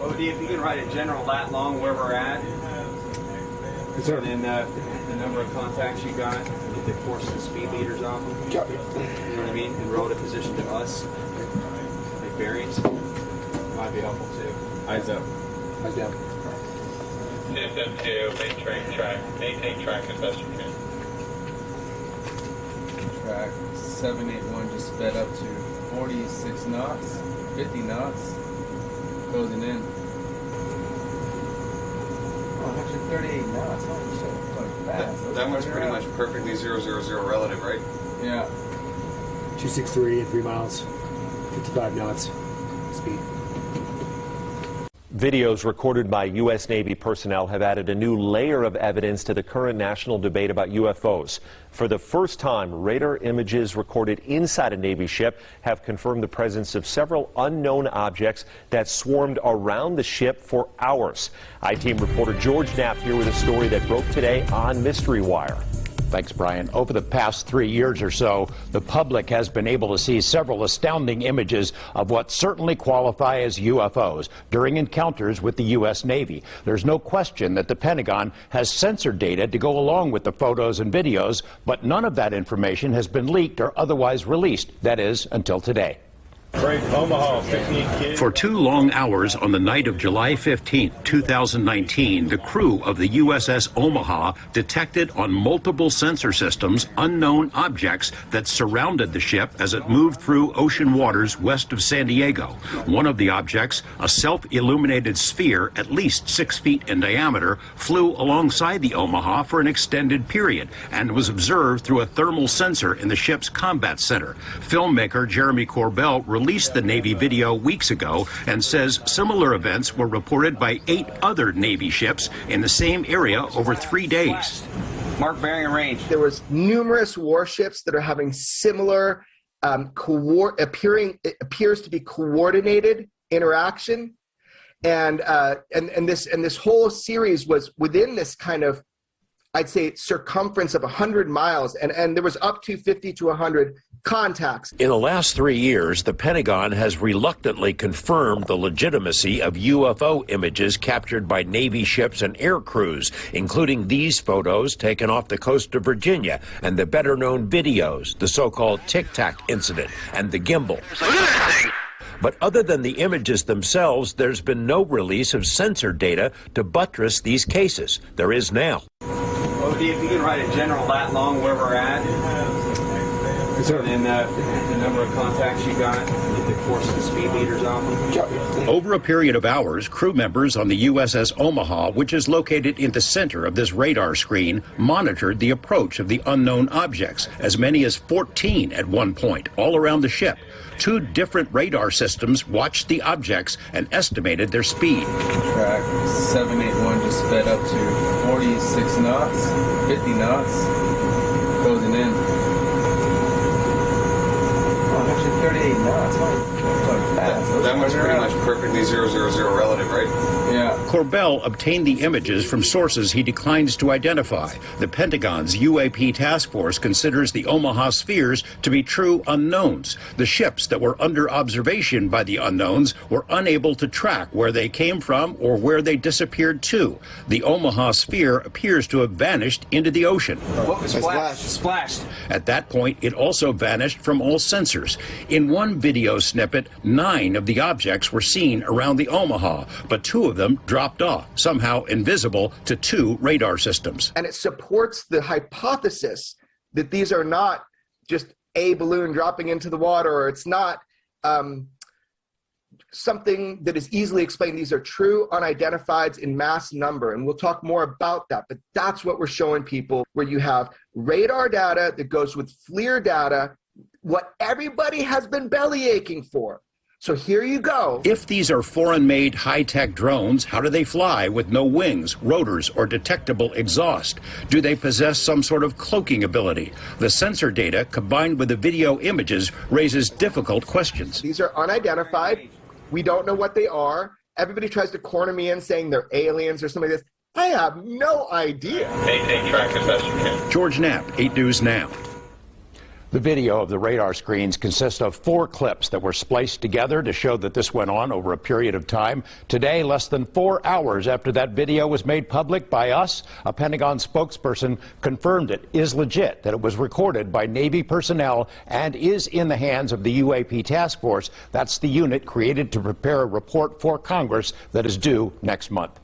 OD, if you can write a general lat long where we're at, Yes, sir. and then the number of contacts you got, get the course and speed meters off them. Copy. You know what I mean? And road a position to us, like bearings, might be helpful too. Eyes up. Eyes down. System 2, maintain track as best you can. Track 781 just sped up to 46 knots, 50 knots, closing in. Oh, actually 38 knots. Oh, so fast. That one's pretty much perfectly 000 relative, right? Yeah. 263 at 3 miles, 55 knots speed. Videos recorded by U.S. Navy personnel have added a new layer of evidence to the current national debate about UFOs. For the first time, radar images recorded inside a Navy ship have confirmed the presence of several unknown objects that swarmed around the ship for hours. I-Team reporter George Knapp here with a story that broke today on Mystery Wire. Thanks, Brian. Over the past 3 years or so, the public has been able to see several astounding images of what certainly qualify as UFOs during encounters with the U.S. Navy. There's no question that the Pentagon has censored data to go along with the photos and videos, but none of that information has been leaked or otherwise released. That is, until today. Omaha, 15 kids. For 2 long hours on the night of July 15, 2019, the crew of the USS Omaha detected on multiple sensor systems unknown objects that surrounded the ship as it moved through ocean waters west of San Diego. One of the objects, a self-illuminated sphere at least 6 feet in diameter, flew alongside the Omaha for an extended period and was observed through a thermal sensor in the ship's combat center. Filmmaker Jeremy Corbell released the Navy video weeks ago and says similar events were reported by 8 other Navy ships in the same area over 3 days. Mark bearing and range. There was numerous warships that are having similar it appears to be coordinated interaction, and this whole series was within this kind of, I'd say, circumference of 100 miles, and there was up to 50 to 100 contacts. In the last 3 years, the Pentagon has reluctantly confirmed the legitimacy of UFO images captured by Navy ships and air crews, including these photos taken off the coast of Virginia and the better-known videos, the so-called Tic Tac incident and the gimbal. But other than the images themselves, there's been no release of censored data to buttress these cases. There is now. OD, if you can write a general lat long where we're at, Yes, sir. and then the number of contacts you got, get the course and speed meters off them. Copy. Over a period of hours, crew members on the USS Omaha, which is located in the center of this radar screen, monitored the approach of the unknown objects, as many as 14 at one point, all around the ship. 2 different radar systems watched the objects and estimated their speed. Track 781 just sped up to 46 knots, 50 knots, closing in. Oh, actually 38 knots. Oh, fast. That one's pretty much perfectly 000 relative, right? Yeah. Corbell obtained the images from sources he declines to identify. The Pentagon's UAP task force considers the Omaha spheres to be true unknowns. The ships that were under observation by the unknowns were unable to track where they came from or where they disappeared to. The Omaha sphere appears to have vanished into the ocean. What was splashed? Splashed. At that point, it also vanished from all sensors. In one video snippet, 9 of the objects were seen around the Omaha, but 2 of them dropped off, somehow invisible to 2 radar systems. And it supports the hypothesis that these are not just a balloon dropping into the water, or it's not something that is easily explained. These are true unidentifieds in mass number, and we'll talk more about that, but that's what we're showing people, where you have radar data that goes with FLIR data, what everybody has been belly aching for. So here you go. If these are foreign-made high-tech drones, how do they fly with no wings, rotors, or detectable exhaust? Do they possess some sort of cloaking ability? The sensor data, combined with the video images, raises difficult questions. These are unidentified. We don't know what they are. Everybody tries to corner me in saying they're aliens or something like this. I have no idea. Maintain track as best you can. George Knapp, 8 News Now. The video of the radar screens consists of 4 clips that were spliced together to show that this went on over a period of time. Today, less than 4 hours after that video was made public by us, a Pentagon spokesperson confirmed it is legit, that it was recorded by Navy personnel and is in the hands of the UAP Task Force. That's the unit created to prepare a report for Congress that is due next month.